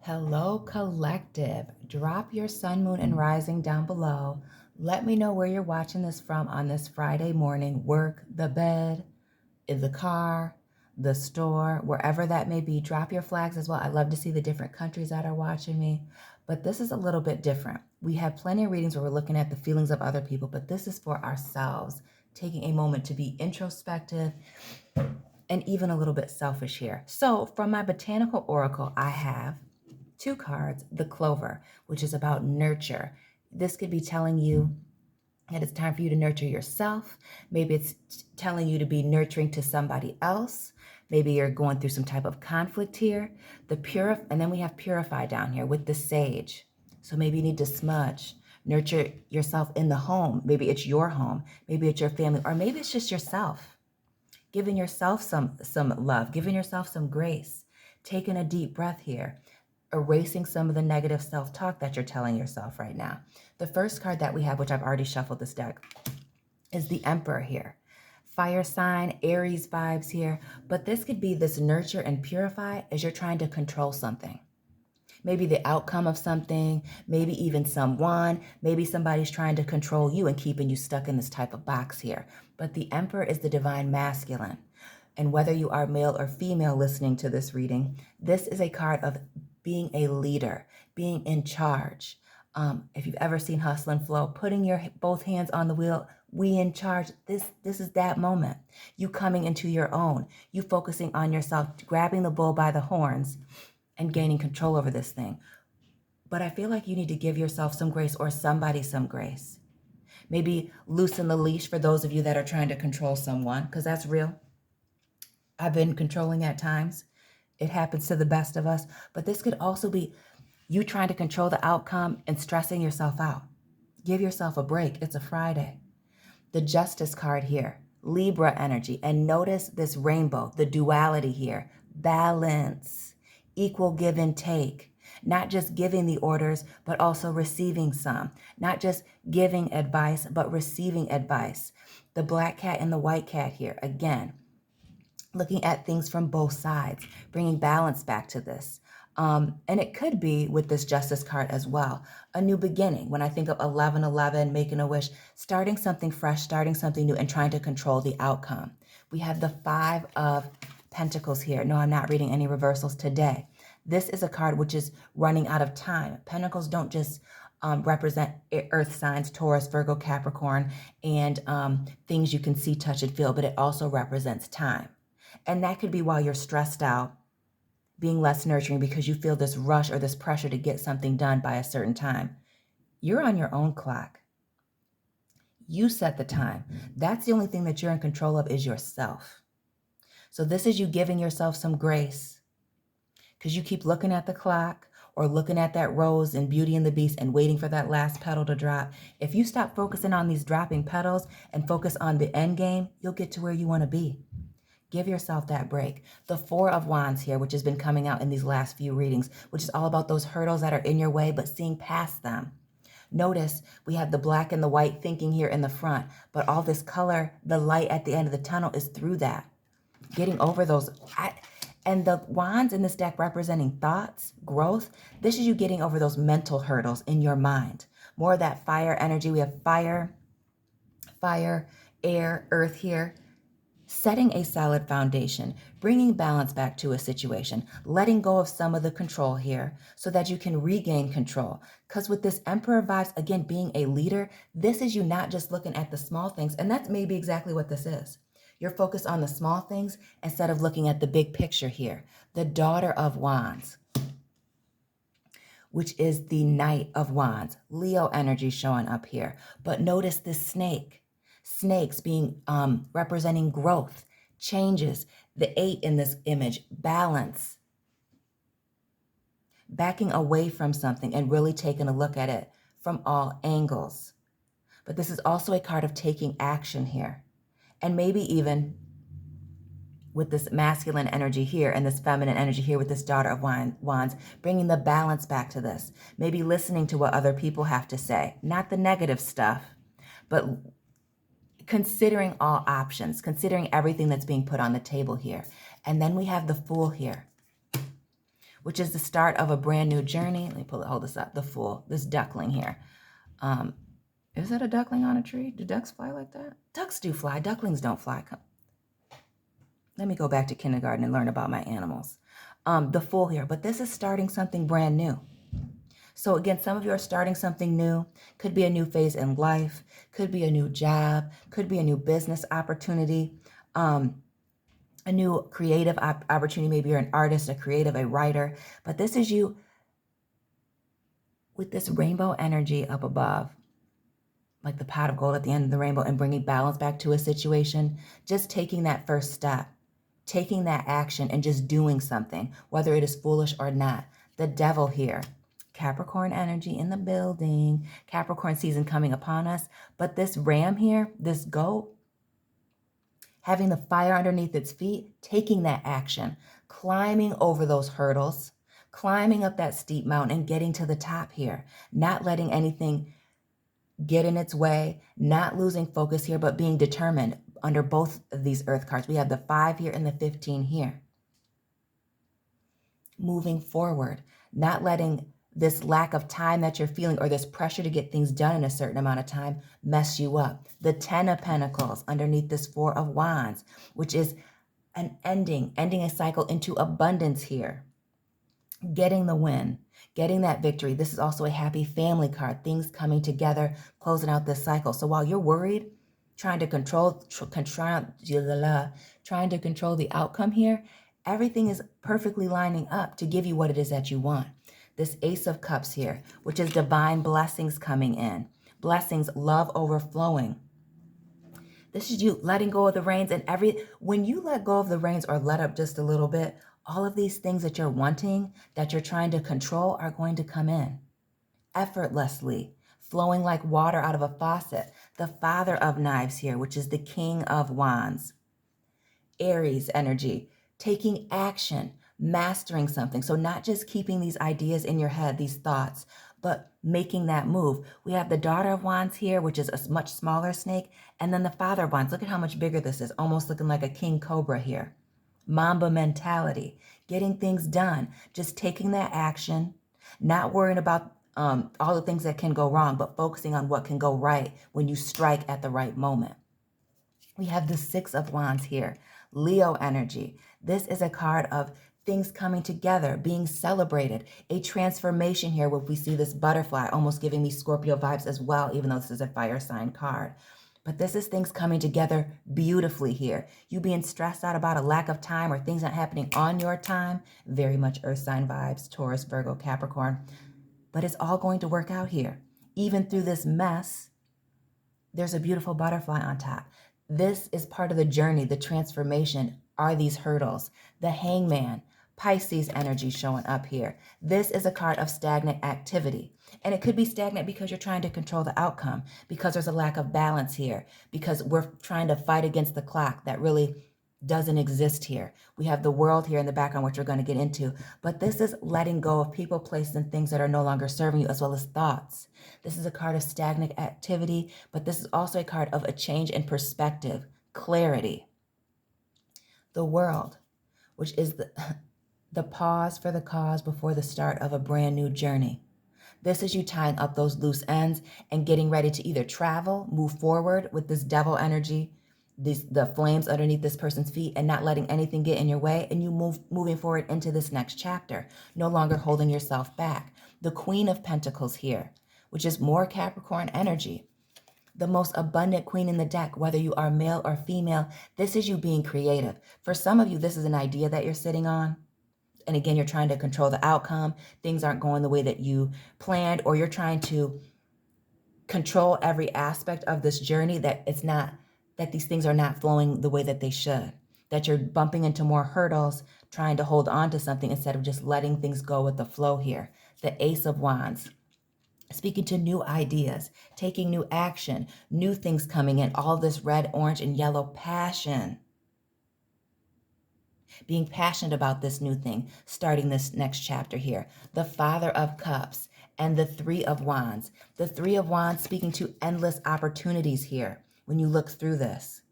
Hello, collective. Drop your sun, moon, and rising down below. Let me know where you're watching this from on this Friday morning. Work, the bed, in the car, the store, wherever that may be. Drop your flags as well. I love to see the different countries that are watching me. But this is a little bit different. We have plenty of readings where we're looking at the feelings of other people, but this is for ourselves, taking a moment to be introspective and even a little bit selfish here. So from my botanical oracle, I have two cards, the Clover, which is about nurture. This could be telling you that it's time for you to nurture yourself. Maybe it's telling you to be nurturing to somebody else. Maybe you're going through some type of conflict here. And then we have purify down here with the Sage. So maybe you need to smudge, nurture yourself in the home. Maybe it's your home. Maybe it's your family, or maybe it's just yourself. Giving yourself some love, giving yourself some grace, taking a deep breath here, erasing some of the negative self-talk that you're telling yourself right now. The first card that we have, which I've already shuffled this deck, is the Emperor here. Fire sign, Aries vibes here, but this could be this nurture and purify as you're trying to control something. Maybe the outcome of something, maybe even someone, maybe somebody's trying to control you and keeping you stuck in this type of box here. But the Emperor is the divine masculine. And whether you are male or female listening to this reading, this is a card of being a leader, being in charge. If you've ever seen Hustle and Flow, putting your both hands on the wheel, we in charge. This is that moment. You coming into your own, you focusing on yourself, grabbing the bull by the horns and gaining control over this thing. But I feel like you need to give yourself some grace or somebody some grace. Maybe loosen the leash for those of you that are trying to control someone, because that's real. I've been controlling at times. It happens to the best of us. But this could also be you trying to control the outcome and stressing yourself out. Give yourself a break. It's a Friday. The Justice card here, Libra energy. And notice this rainbow, the duality here. Balance, equal give and take. Not just giving the orders, but also receiving some. Not just giving advice, but receiving advice. The black cat and the white cat here, again, looking at things from both sides, bringing balance back to this. And it could be with this Justice card as well, a new beginning. When I think of 1111, making a wish, starting something fresh, starting something new, and trying to control the outcome. We have the Five of Pentacles here. No, I'm not reading any reversals today. This is a card which is running out of time. Pentacles don't just represent earth signs, Taurus, Virgo, Capricorn, and things you can see, touch, and feel, but it also represents time. And that could be while you're stressed out, being less nurturing because you feel this rush or this pressure to get something done by a certain time. You're on your own clock. You set the time. That's the only thing that you're in control of is yourself. So this is you giving yourself some grace because you keep looking at the clock or looking at that rose in Beauty and the Beast and waiting for that last petal to drop. If you stop focusing on these dropping petals and focus on the end game, you'll get to where you want to be. Give yourself that break. The Four of Wands here, which has been coming out in these last few readings, which is all about those hurdles that are in your way, but seeing past them. Notice we have the black and the white thinking here in the front, but all this color, the light at the end of the tunnel is through that. Getting over those. And the wands in this deck representing thoughts, growth. This is you getting over those mental hurdles in your mind. More of that fire energy. We have fire, air, earth here. Setting a solid foundation, bringing balance back to a situation, letting go of some of the control here so that you can regain control. Because with this Emperor vibes, again, being a leader, this is you not just looking at the small things. And that's maybe exactly what this is. You're focused on the small things instead of looking at the big picture here. The Daughter of Wands, which is the Knight of Wands. Leo energy showing up here. But notice this snake. Snakes being representing growth, changes. The 8 in this image, balance. Backing away from something and really taking a look at it from all angles. But this is also a card of taking action here. And maybe even with this masculine energy here and this feminine energy here with this Daughter of Wands, bringing the balance back to this. Maybe listening to what other people have to say. Not the negative stuff, but considering all options, considering everything that's being put on the table here. And then we have the Fool here, which is the start of a brand new journey. Let me hold this up, the Fool, this duckling here. Is that a duckling on a tree? Do ducks fly like that? Ducks do fly. Ducklings don't fly. Let me go back to kindergarten and learn about my animals. The Fool here, but this is starting something brand new. So again, some of you are starting something new. Could be a new phase in life, could be a new job, could be a new business opportunity, a new creative opportunity. Maybe you're an artist, a creative, a writer, but this is you with this rainbow energy up above, like the pot of gold at the end of the rainbow, and bringing balance back to a situation, just taking that first step, taking that action and just doing something, whether it is foolish or not. The Devil here, Capricorn energy in the building, Capricorn season coming upon us. But this ram here, this goat, having the fire underneath its feet, taking that action, climbing over those hurdles, climbing up that steep mountain and getting to the top here, not letting anything get in its way, not losing focus here, but being determined under both of these earth cards. We have the 5 here and the 15 here. Moving forward, not letting this lack of time that you're feeling or this pressure to get things done in a certain amount of time mess you up. The 10 of Pentacles underneath this 4 of Wands, which is an ending a cycle into abundance here. Getting the win, getting that victory. This is also a happy family card, things coming together, closing out this cycle. So while you're worried, trying to control the outcome here, everything is perfectly lining up to give you what it is that you want. This Ace of Cups here, which is divine blessings coming in. Blessings, love overflowing. This is you letting go of the reins, and when you let go of the reins or let up just a little bit, all of these things that you're wanting, that you're trying to control, are going to come in effortlessly, flowing like water out of a faucet. The Father of Knives here, which is the King of Wands. Aries energy, taking action, mastering something. So not just keeping these ideas in your head, these thoughts, but making that move. We have the Daughter of Wands here, which is a much smaller snake, and then the Father of Wands. Look at how much bigger this is, almost looking like a king cobra here. Mamba mentality, getting things done, just taking that action, not worrying about all the things that can go wrong, but focusing on what can go right when you strike at the right moment. We have the 6 of Wands here, Leo energy. This is a card of things coming together, being celebrated, a transformation here where we see this butterfly, almost giving me Scorpio vibes as well, even though this is a fire sign card. But this is things coming together beautifully here. You being stressed out about a lack of time or things not happening on your time, very much earth sign vibes, Taurus, Virgo, Capricorn. But it's all going to work out here. Even through this mess, there's a beautiful butterfly on top. This is part of the journey, the transformation, are these hurdles. The Hangman, Pisces energy showing up here. This is a card of stagnant activity. And it could be stagnant because you're trying to control the outcome, because there's a lack of balance here, because we're trying to fight against the clock that really doesn't exist here. We have the World here in the background, which we're going to get into. But this is letting go of people, places, and things that are no longer serving you, as well as thoughts. This is a card of stagnant activity, but this is also a card of a change in perspective, clarity. The World, which is the pause for the cause before the start of a brand new journey. This is you tying up those loose ends and getting ready to either travel, move forward with this Devil energy, the flames underneath this person's feet, and not letting anything get in your way, and you moving forward into this next chapter, no longer holding yourself back. The Queen of Pentacles here, which is more Capricorn energy. The most abundant queen in the deck, whether you are male or female, this is you being creative. For some of you, this is an idea that you're sitting on. And again, you're trying to control the outcome. Things aren't going the way that you planned, or you're trying to control every aspect of this journey, that these things are not flowing the way that they should, that you're bumping into more hurdles, trying to hold on to something instead of just letting things go with the flow here. The Ace of Wands, speaking to new ideas, taking new action, new things coming in, all this red, orange, and yellow passion. Being passionate about this new thing, starting this next chapter here. The Father of Cups and the 3 of Wands. The 3 of Wands speaking to endless opportunities here when you look through this.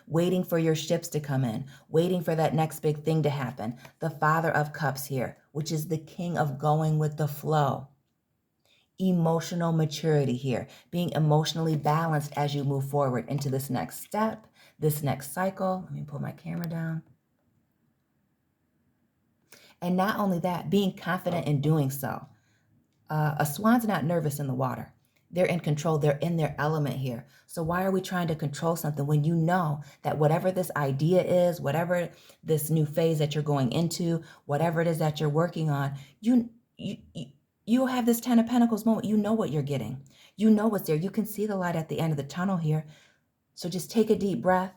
waiting for your ships to come in, waiting for that next big thing to happen. The Father of Cups here, which is the king of going with the flow. Emotional maturity here, being emotionally balanced as you move forward into this next step, this next cycle. Let me pull my camera down. And not only that, being confident in doing so. A swan's not nervous in the water. They're in control. They're in their element here. So why are we trying to control something when you know that whatever this idea is, whatever this new phase that you're going into, whatever it is that you're working on, you have this 10 of Pentacles moment. You know what you're getting. You know what's there. You can see the light at the end of the tunnel here. So just take a deep breath.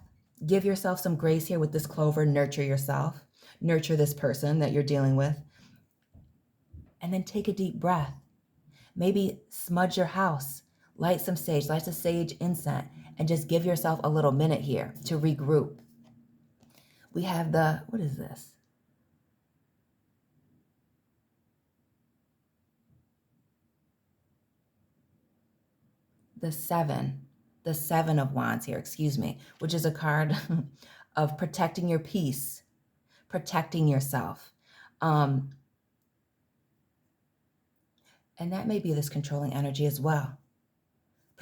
Give yourself some grace here with this clover. Nurture yourself. Nurture this person that you're dealing with. And then take a deep breath. Maybe smudge your house, light some sage incense, and just give yourself a little minute here to regroup. We have what is this? The Seven of Wands here, excuse me, which is a card of protecting your peace, protecting yourself. And that may be this controlling energy as well.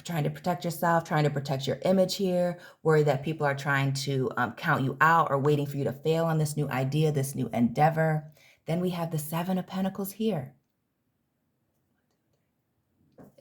Trying to protect yourself, trying to protect your image here, worry that people are trying to count you out or waiting for you to fail on this new idea, this new endeavor. Then we have the Seven of Pentacles here.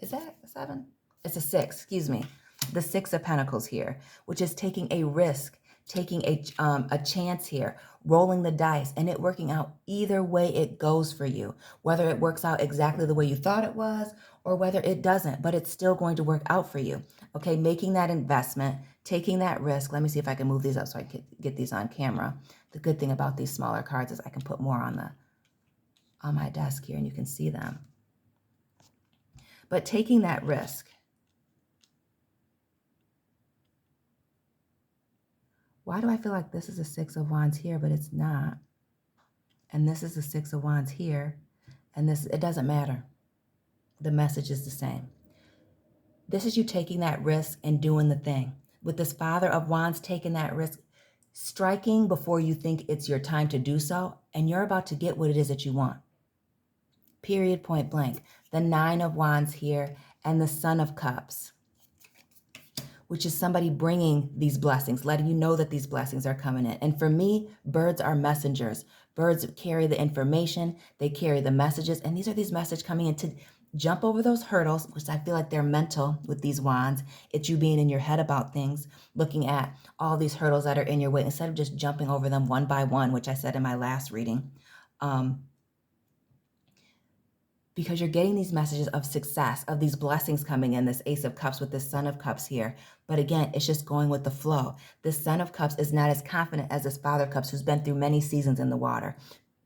Is that a 7? It's a 6, excuse me. The Six of Pentacles here, which is taking a risk, taking a chance here, rolling the dice, and it working out either way it goes for you, whether it works out exactly the way you thought it was or whether it doesn't, but it's still going to work out for you. Okay, making that investment, taking that risk. Let me see if I can move these up so I can get these on camera. The good thing about these smaller cards is I can put more on my desk here and you can see them. But taking that risk. Why do I feel like this is a Six of Wands here, but it's not? And this is a Six of Wands here. And this, it doesn't matter. The message is the same. This is you taking that risk and doing the thing. With this Father of Wands taking that risk, striking before you think it's your time to do so, and you're about to get what it is that you want. Period, point blank. The Nine of Wands here and the Son of Cups, which is somebody bringing these blessings, letting you know that these blessings are coming in. And for me, birds are messengers. Birds carry the information, they carry the messages, and these messages coming in to jump over those hurdles, which I feel like they're mental with these wands. It's you being in your head about things, looking at all these hurdles that are in your way, instead of just jumping over them one by one, which I said in my last reading. Because you're getting these messages of success, of these blessings coming in, this Ace of Cups with this Son of Cups here. But again, it's just going with the flow. This Son of Cups is not as confident as this Father of Cups, who's been through many seasons in the water,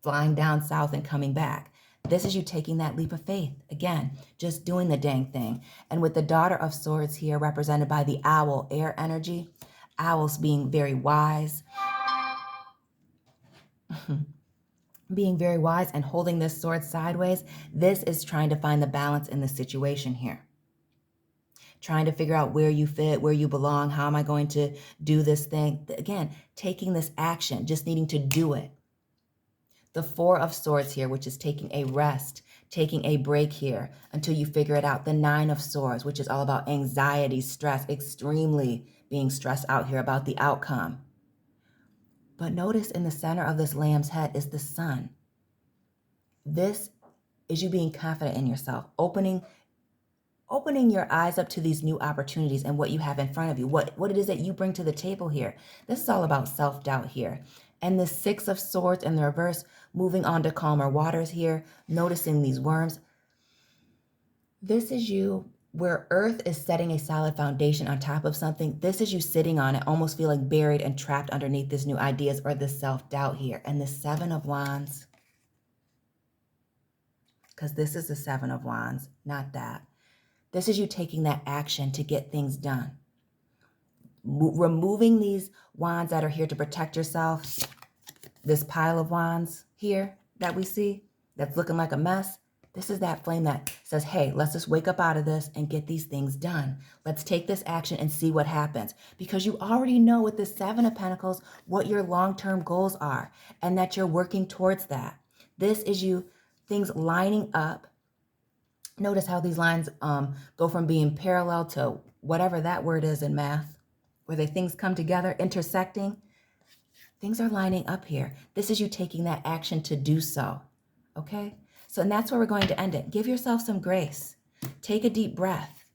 flying down south and coming back. This is you taking that leap of faith. Again, just doing the dang thing. And with the Daughter of Swords here, represented by the owl, air energy, owls being very wise, being very wise and holding this sword sideways. This is trying to find the balance in the situation here. Trying to figure out where you fit, where you belong, how am I going to do this thing? Again, taking this action, just needing to do it. The Four of Swords here, which is taking a rest, taking a break here until you figure it out. The Nine of Swords, which is all about anxiety, stress, extremely being stressed out here about the outcome. But notice in the center of this lamb's head is the sun. This is you being confident in yourself, opening your eyes up to these new opportunities and what you have in front of you, what it is that you bring to the table here. This is all about self-doubt here. And the Six of Swords in the reverse, moving on to calmer waters here, noticing these worms. This is you where earth is setting a solid foundation on top of something. This is you sitting on it, almost feeling buried and trapped underneath this new ideas or this self-doubt here. And the Seven of Wands, because this is the Seven of Wands, not that. This is you taking that action to get things done. Removing these wands that are here to protect yourself. This pile of wands here that we see, that's looking like a mess. This is that flame that says, hey, let's just wake up out of this and get these things done. Let's take this action and see what happens. Because you already know with the Seven of Pentacles what your long-term goals are and that you're working towards that. This is you, things lining up. Notice how these lines go from being parallel to whatever that word is in math, where the things come together, intersecting. Things are lining up here. This is you taking that action to do so, okay? So, and that's where we're going to end it. Give yourself some grace. Take a deep breath,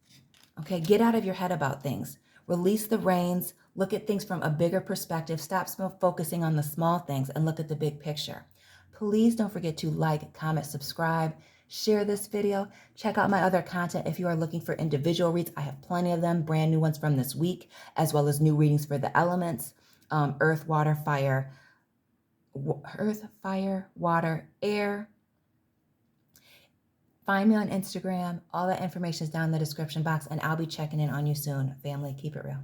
okay? Get out of your head about things. Release the reins. Look at things from a bigger perspective. Stop focusing on the small things and look at the big picture. Please don't forget to like, comment, subscribe, share this video. Check out my other content if you are looking for individual reads. I have plenty of them, brand new ones from this week, as well as new readings for the elements, earth, fire, water, air. Find me on Instagram. All that information is down in the description box, and I'll be checking in on you soon. Family, keep it real.